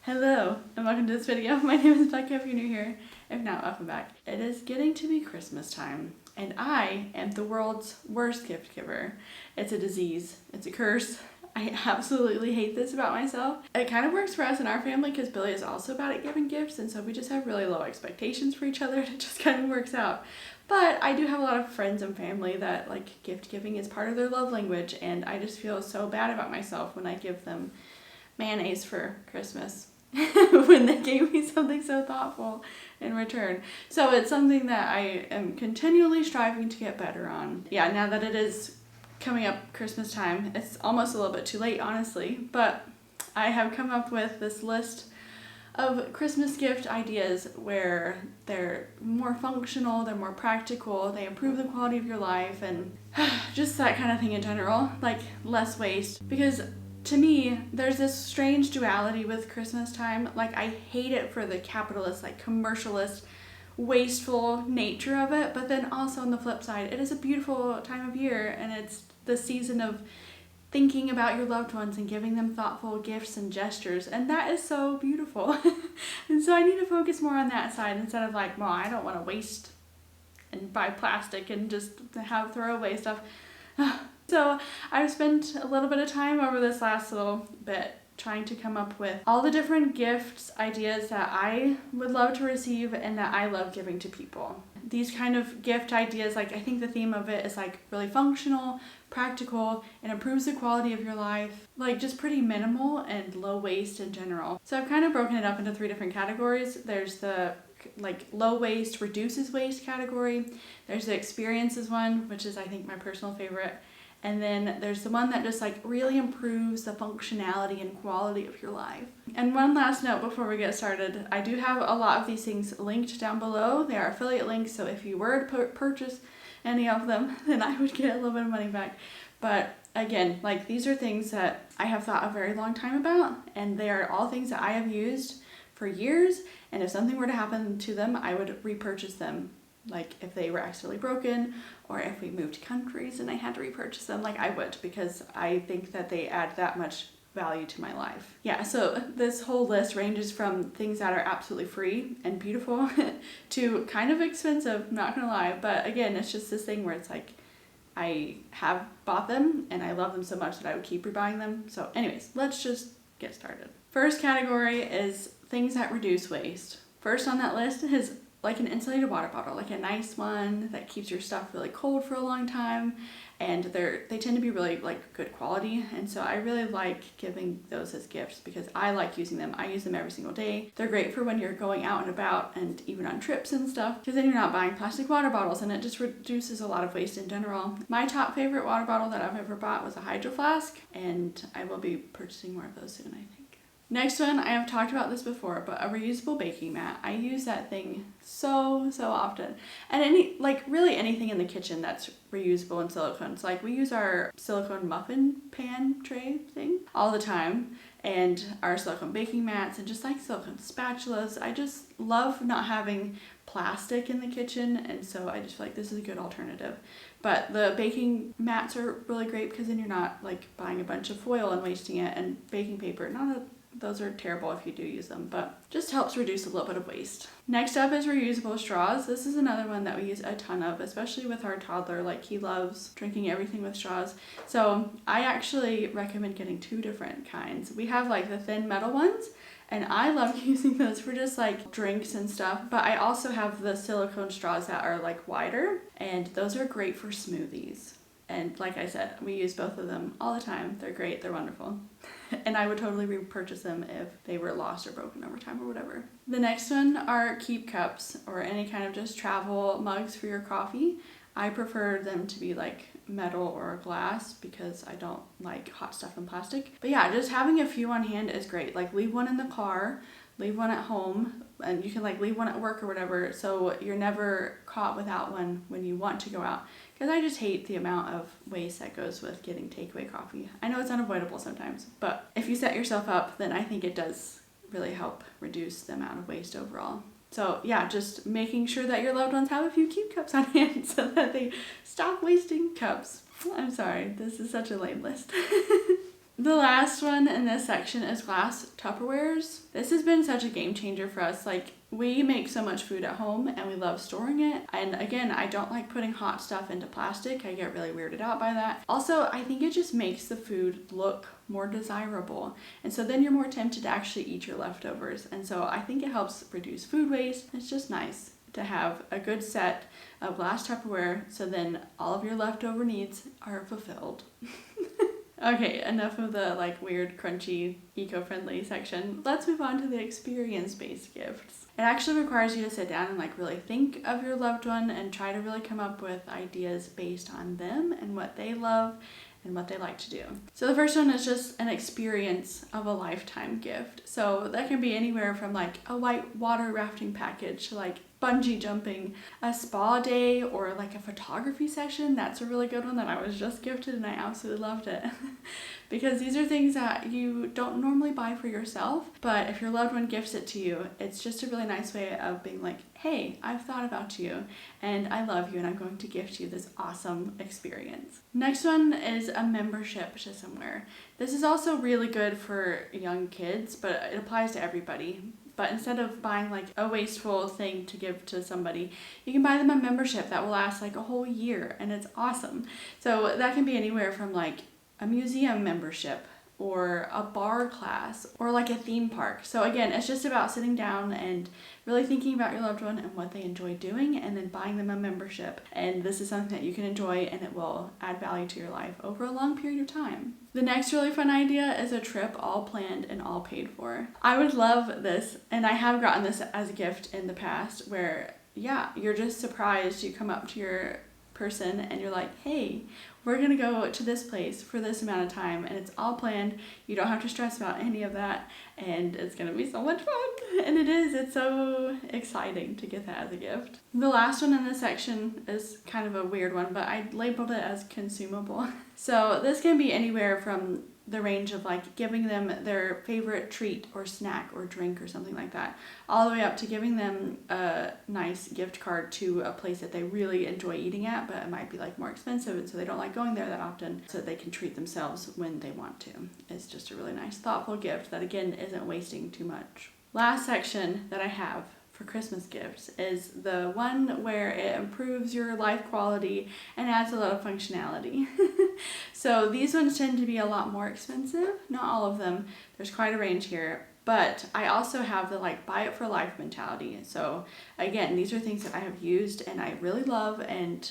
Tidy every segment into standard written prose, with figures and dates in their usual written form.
Hello, and welcome to this video. My name is Becca if you're new here. If not, welcome back. It is getting to be Christmas time, and I am the world's worst gift giver. It's a disease. It's a curse. I absolutely hate this about myself. It kind of works for us in our family because Billy is also bad at giving gifts, and so we just have really low expectations for each other, and it just kind of works out. But I do have a lot of friends and family that like gift giving is part of their love language, and I just feel so bad about myself when I give them mayonnaise for Christmas when they gave me something so thoughtful in return. So it's something that I am continually striving to get better on. Yeah, now that it is coming up Christmas time, it's almost a little bit too late, honestly, but I have come up with this list of Christmas gift ideas where they're more functional, they're more practical, they improve the quality of your life, and just that kind of thing in general, like less waste. Because to me, there's this strange duality with Christmas time. Like, I hate it for the capitalist, like commercialist, wasteful nature of it, but then also on the flip side, it is a beautiful time of year, and it's the season of thinking about your loved ones and giving them thoughtful gifts and gestures, and that is so beautiful. And so I need to focus more on that side instead of like, well, I don't want to waste and buy plastic and just have throwaway stuff. So I've spent a little bit of time over this last little bit trying to come up with all the different gifts, ideas that I would love to receive and that I love giving to people. These kind of gift ideas, like, I think the theme of it is like really functional, practical, and improves the quality of your life. Like, just pretty minimal and low waste in general. So I've kind of broken it up into 3 different categories. There's the like low waste, reduces waste category. There's the experiences one, which is I think my personal favorite. And then there's the one that just like really improves the functionality and quality of your life. And one last note before we get started, I do have a lot of these things linked down below. They are affiliate links, so if you were to purchase any of them, then I would get a little bit of money back. But again, like, these are things that I have thought a very long time about, and they are all things that I have used for years, and if something were to happen to them, I would repurchase them. Like, if they were accidentally broken, or if we moved countries and I had to repurchase them, like, I would, because I think that they add that much value to my life. Yeah, so this whole list ranges from things that are absolutely free and beautiful to kind of expensive, not gonna lie, but again, it's just this thing where it's like, I have bought them and I love them so much that I would keep rebuying them. So anyways, let's just get started. First category is things that reduce waste. First on that list is like an insulated water bottle, like a nice one that keeps your stuff really cold for a long time, and they tend to be really like good quality, and so I really like giving those as gifts because I like using them. I use them every single day. They're great for when you're going out and about and even on trips and stuff, because then you're not buying plastic water bottles, and it just reduces a lot of waste in general. My top favorite water bottle that I've ever bought was a Hydro Flask, and I will be purchasing more of those soon, I think. Next one, I have talked about this before, but a reusable baking mat. I use that thing so often. And really anything in the kitchen that's reusable and silicone. So like, we use our silicone muffin pan tray thing all the time, and our silicone baking mats, and just like silicone spatulas. I just love not having plastic in the kitchen, and so I just feel like this is a good alternative. But the baking mats are really great because then you're not like buying a bunch of foil and wasting it, and baking paper. Those are terrible if you do use them, but just helps reduce a little bit of waste. Next up is reusable straws. This is another one that we use a ton of, especially with our toddler. Like, he loves drinking everything with straws. So I actually recommend getting 2 different kinds. We have like the thin metal ones, and I love using those for just like drinks and stuff. But I also have the silicone straws that are like wider, and those are great for smoothies. And like I said, we use both of them all the time. They're great, they're wonderful. And I would totally repurchase them if they were lost or broken over time or whatever. The next one are keep cups, or any kind of just travel mugs for your coffee. I prefer them to be like metal or glass because I don't like hot stuff in plastic. But yeah, just having a few on hand is great. Like, leave one in the car, leave one at home, and you can like leave one at work or whatever, so you're never caught without one when you want to go out. Because I just hate the amount of waste that goes with getting takeaway coffee. I know it's unavoidable sometimes, but if you set yourself up, then I think it does really help reduce the amount of waste overall. So yeah, just making sure that your loved ones have a few keep cups on hand so that they stop wasting cups. I'm sorry, this is such a lame list. The last one in this section is glass Tupperwares. This has been such a game changer for us. Like, we make so much food at home and we love storing it. And again, I don't like putting hot stuff into plastic. I get really weirded out by that. Also, I think it just makes the food look more desirable. And so then you're more tempted to actually eat your leftovers. And so I think it helps reduce food waste. It's just nice to have a good set of glass Tupperware so then all of your leftover needs are fulfilled. Okay, enough of the like weird, crunchy, eco-friendly section. Let's move on to the experience-based gifts. It actually requires you to sit down and like really think of your loved one and try to really come up with ideas based on them and what they love and what they like to do. So the first one is just an experience of a lifetime gift. So that can be anywhere from like a white water rafting package to like bungee jumping, a spa day, or like a photography session. That's a really good one that I was just gifted and I absolutely loved it. Because these are things that you don't normally buy for yourself, but if your loved one gifts it to you, it's just a really nice way of being like, hey, I've thought about you and I love you and I'm going to gift you this awesome experience. Next one is a membership to somewhere. This is also really good for young kids, but it applies to everybody. But instead of buying like a wasteful thing to give to somebody, you can buy them a membership that will last like a whole year and it's awesome. So that can be anywhere from like a museum membership or a bar class or like a theme park. So again, it's just about sitting down and really thinking about your loved one and what they enjoy doing and then buying them a membership. And this is something that you can enjoy and it will add value to your life over a long period of time. The next really fun idea is a trip all planned and all paid for. I would love this, and I have gotten this as a gift in the past where, yeah, you're just surprised. You come up to your person and you're like, hey, we're gonna go to this place for this amount of time and it's all planned. You don't have to stress about any of that and it's gonna be so much fun. And it's so exciting to get that as a gift. The last one in this section is kind of a weird one, but I labeled it as consumable. So this can be anywhere from the range of like giving them their favorite treat or snack or drink or something like that, all the way up to giving them a nice gift card to a place that they really enjoy eating at, but it might be like more expensive and so they don't like going there that often, so that they can treat themselves when they want to. It's just a really nice, thoughtful gift that again isn't wasting too much. Last section that I have for Christmas gifts is the one where it improves your life quality and adds a lot of functionality. So these ones tend to be a lot more expensive, not all of them. There's quite a range here, but I also have the like buy it for life mentality. So again, these are things that I have used and I really love and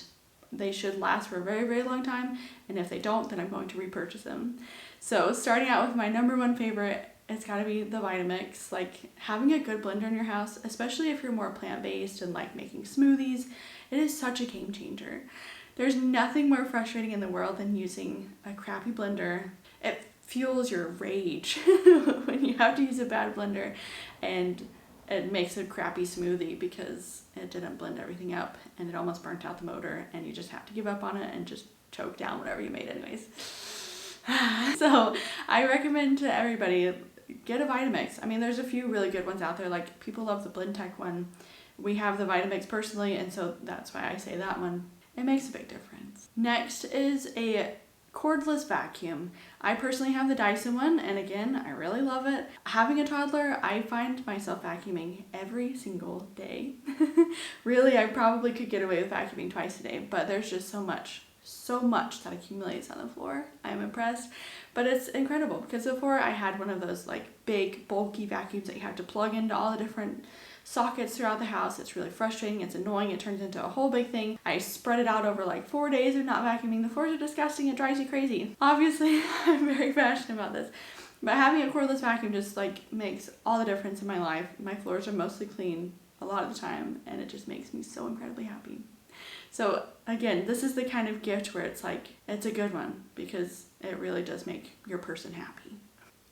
they should last for a very, very long time. And if they don't, then I'm going to repurchase them. So starting out with my number one favorite, it's gotta be the Vitamix. Like having a good blender in your house, especially if you're more plant-based and like making smoothies, it is such a game changer. There's nothing more frustrating in the world than using a crappy blender. It fuels your rage when you have to use a bad blender and it makes a crappy smoothie because it didn't blend everything up and it almost burnt out the motor and you just have to give up on it and just choke down whatever you made anyways. So I recommend to everybody, get a Vitamix. I mean, there's a few really good ones out there. Like people love the Blendtec one. We have the Vitamix personally, and so that's why I say that one. It makes a big difference. Next is a cordless vacuum. I personally have the Dyson one, and again, I really love it. Having a toddler, I find myself vacuuming every single day. Really, I probably could get away with vacuuming twice a day, but there's just so much that accumulates on the floor. I'm impressed, but it's incredible because before I had one of those like big bulky vacuums that you have to plug into all the different sockets throughout the house. It's really frustrating, it's annoying, it turns into a whole big thing. I spread it out over like 4 days of not vacuuming. The floors are disgusting, it drives you crazy. Obviously, I'm very passionate about this, but having a cordless vacuum just like makes all the difference in my life. My floors are mostly clean a lot of the time and it just makes me so incredibly happy. So again, this is the kind of gift where it's like, it's a good one because it really does make your person happy.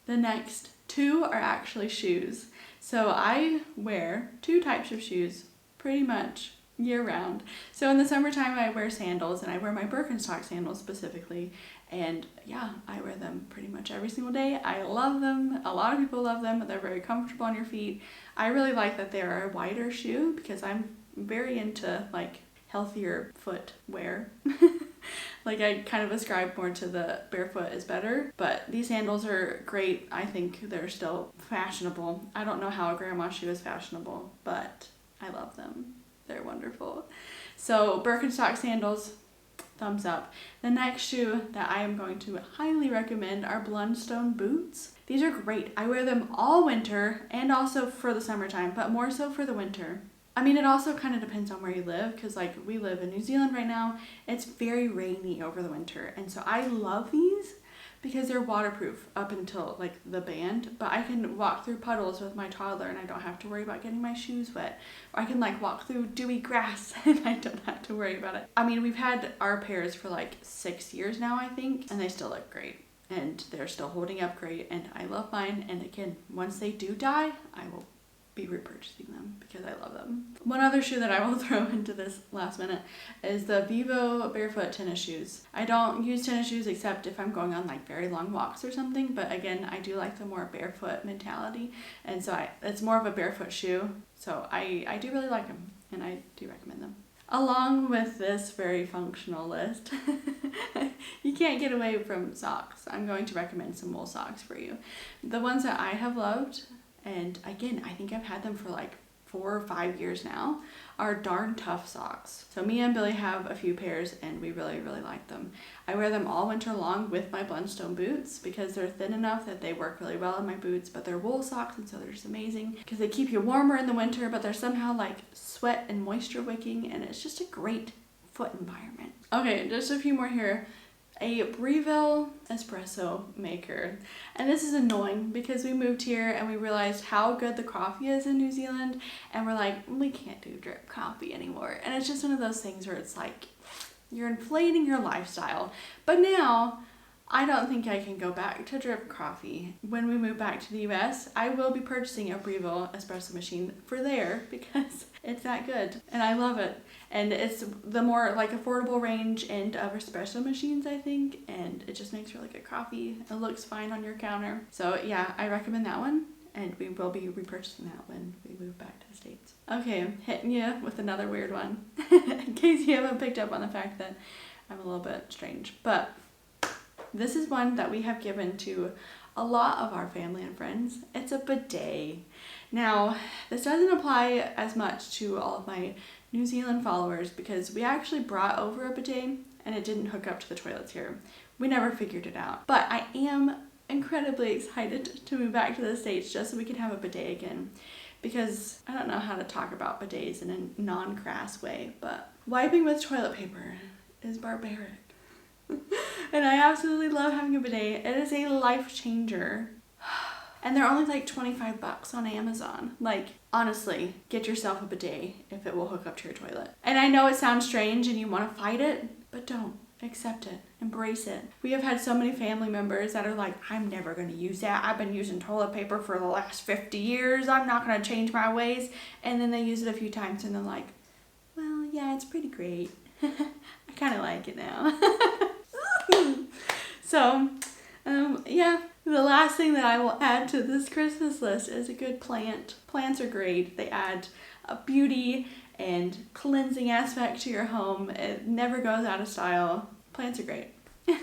The next two are actually shoes. So I wear two types of shoes pretty much year round. So in the summertime I wear sandals and I wear my Birkenstock sandals specifically. And yeah, I wear them pretty much every single day. I love them. A lot of people love them. They're very comfortable on your feet. I really like that they're a wider shoe because I'm very into like healthier footwear. Like I kind of ascribe more to the barefoot is better, but these sandals are great. I think they're still fashionable. I don't know how a grandma shoe is fashionable, but I love them. They're wonderful. So Birkenstock sandals, thumbs up. The next shoe that I am going to highly recommend are Blundstone boots. These are great. I wear them all winter and also for the summertime, but more so for the winter. I mean, it also kind of depends on where you live, because like we live in New Zealand right now. It's very rainy over the winter, and so I love these because they're waterproof up until like the band, but I can walk through puddles with my toddler and I don't have to worry about getting my shoes wet. Or I can like walk through dewy grass and I don't have to worry about it. I mean, we've had our pairs for like 6 years now, I think, and they still look great. And they're still holding up great, and I love mine. And again, once they do die, I will be repurchasing them because I love them. One other shoe that I will throw into this last minute is the Vivo Barefoot tennis shoes. I don't use tennis shoes except if I'm going on like very long walks or something, but again, I do like the more barefoot mentality, and so it's more of a barefoot shoe. So I do really like them, and I do recommend them. Along with this very functional list, you can't get away from socks. I'm going to recommend some wool socks for you. The ones that I have loved, and again, I think I've had them for like 4 or 5 years now, are Darn Tough socks. So me and Billy have a few pairs and we really, really like them. I wear them all winter long with my Blundstone boots because they're thin enough that they work really well in my boots, but they're wool socks, and so they're just amazing because they keep you warmer in the winter, but they're somehow like sweat and moisture wicking, and it's just a great foot environment. Okay, just a few more here. A Breville espresso maker. And this is annoying because we moved here and we realized how good the coffee is in New Zealand, and we're like, we can't do drip coffee anymore. And it's just one of those things where it's like, you're inflating your lifestyle. But now, I don't think I can go back to drip coffee. When we move back to the US, I will be purchasing a Breville espresso machine for there because it's that good and I love it. And it's the more like affordable range end of espresso machines, I think, and it just makes really good coffee. It looks fine on your counter. So yeah, I recommend that one, and we will be repurchasing that when we move back to the States. Okay, I'm hitting you with another weird one in case you haven't picked up on the fact that I'm a little bit strange, but this is one that we have given to a lot of our family and friends. It's a bidet. Now, this doesn't apply as much to all of my New Zealand followers because we actually brought over a bidet and it didn't hook up to the toilets here. We never figured it out. But I am incredibly excited to move back to the States just so we can have a bidet again, because I don't know how to talk about bidets in a non-crass way, but wiping with toilet paper is barbaric. And I absolutely love having a bidet. It is a life changer. And they're only like $25 on Amazon. Like, honestly, get yourself a bidet if it will hook up to your toilet. And I know it sounds strange and you want to fight it, but don't. Accept it. Embrace it. We have had so many family members that are like, I'm never going to use that. I've been using toilet paper for the last 50 years. I'm not going to change my ways. And then they use it a few times and they're like, well, yeah, it's pretty great. I kind of like it now. So, yeah, the last thing that I will add to this Christmas list is a good plant. Plants are great. They add a beauty and cleansing aspect to your home. It never goes out of style. Plants are great. You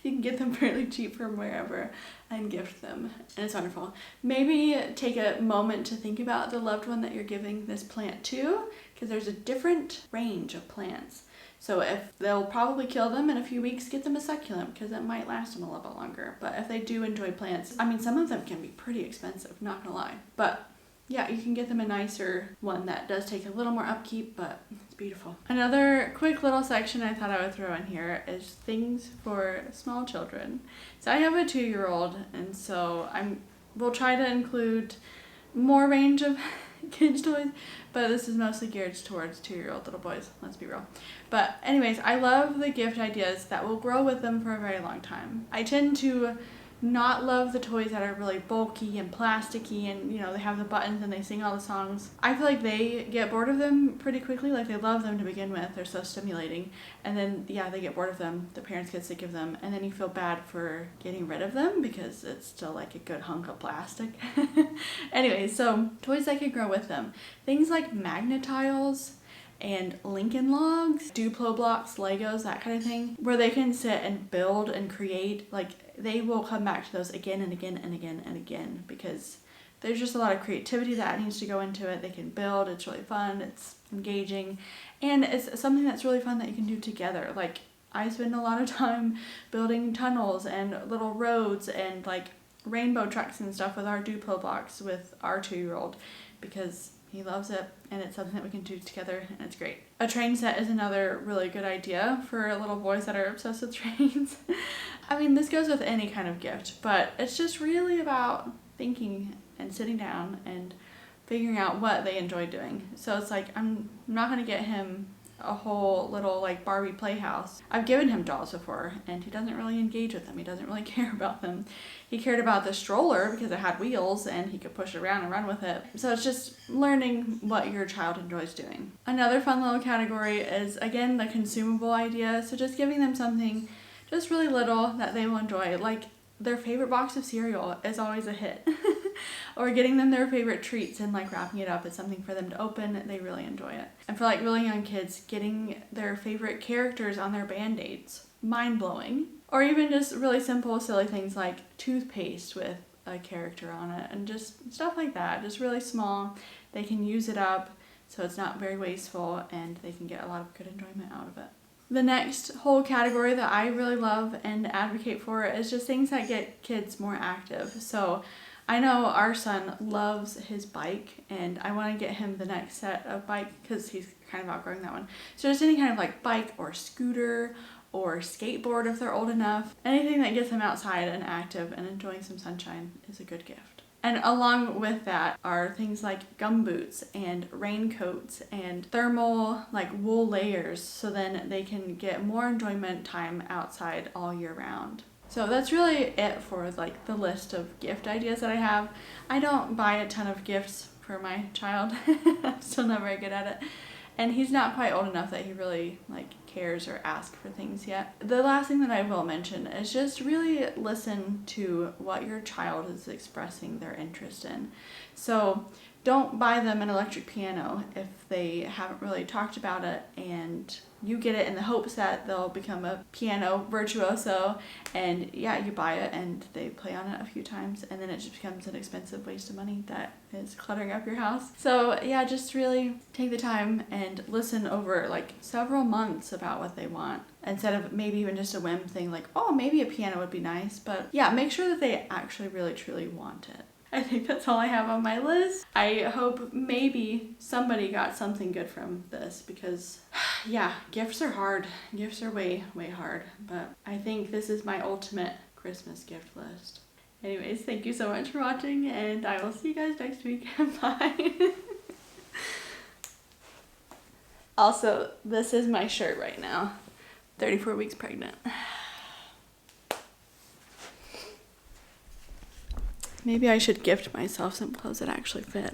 can get them fairly cheap from wherever and gift them, and it's wonderful. Maybe take a moment to think about the loved one that you're giving this plant to, because there's a different range of plants. So if they'll probably kill them in a few weeks, get them a succulent because it might last them a little bit longer. But if they do enjoy plants, I mean, some of them can be pretty expensive, not gonna lie. But yeah, you can get them a nicer one that does take a little more upkeep, but it's beautiful. Another quick little section I thought I would throw in here is things for small children. So I have a 2-year-old, and so we'll try to include more range of kids' toys, but this is mostly geared towards 2-year-old little boys, let's be real. But anyways, I love the gift ideas that will grow with them for a very long time. I tend to not love the toys that are really bulky and plasticky and, you know, they have the buttons and they sing all the songs. I feel like they get bored of them pretty quickly. Like, they love them to begin with. They're so stimulating. And then, yeah, they get bored of them. The parents get sick of them. And then you feel bad for getting rid of them because it's still like a good hunk of plastic. Anyway, so toys that can grow with them. Things like magnetiles and Lincoln logs, Duplo blocks, Legos, that kind of thing, where they can sit and build and create. Like, they will come back to those again and again and again and again because there's just a lot of creativity that needs to go into it. They can build, it's really fun, it's engaging, and it's something that's really fun that you can do together. Like, I spend a lot of time building tunnels and little roads and like rainbow trucks and stuff with our Duplo blocks with our 2-year-old because he loves it and it's something that we can do together and it's great. A train set is another really good idea for little boys that are obsessed with trains. I mean, this goes with any kind of gift, but it's just really about thinking and sitting down and figuring out what they enjoy doing. So it's like, I'm not going to get him a whole little like Barbie playhouse. I've given him dolls before and he doesn't really engage with them. He doesn't really care about them. He cared about the stroller because it had wheels and he could push it around and run with it. So it's just learning what your child enjoys doing. Another fun little category is, again, the consumable idea. So just giving them something just really little that they will enjoy. Like, their favorite box of cereal is always a hit. Or getting them their favorite treats and like wrapping it up is something for them to open. They really enjoy it. And for like really young kids, getting their favorite characters on their Band-Aids, mind-blowing. Or even just really simple, silly things like toothpaste with a character on it and just stuff like that. Just really small. They can use it up so it's not very wasteful and they can get a lot of good enjoyment out of it. The next whole category that I really love and advocate for is just things that get kids more active. So I know our son loves his bike and I want to get him the next set of bike because he's kind of outgrowing that one. So just any kind of like bike or scooter or skateboard if they're old enough. Anything that gets them outside and active and enjoying some sunshine is a good gift. And along with that are things like gumboots and raincoats and thermal like wool layers so then they can get more enjoyment time outside all year round. So that's really it for like the list of gift ideas that I have. I don't buy a ton of gifts for my child. I'm still not very good at it. And he's not quite old enough that he really like cares or asks for things yet. The last thing that I will mention is just really listen to what your child is expressing their interest in. So don't buy them an electric piano if they haven't really talked about it and you get it in the hopes that they'll become a piano virtuoso and yeah, you buy it and they play on it a few times and then it just becomes an expensive waste of money that is cluttering up your house. So yeah, just really take the time and listen over like several months about what they want instead of maybe even just a whim thing like, oh, maybe a piano would be nice, but yeah, make sure that they actually really truly want it. I think that's all I have on my list. I hope maybe somebody got something good from this because, yeah, gifts are hard. Gifts are way, way hard. But I think this is my ultimate Christmas gift list. Anyways, thank you so much for watching and I will see you guys next week. Bye. Also, this is my shirt right now. 34 weeks pregnant. Maybe I should gift myself some clothes that actually fit.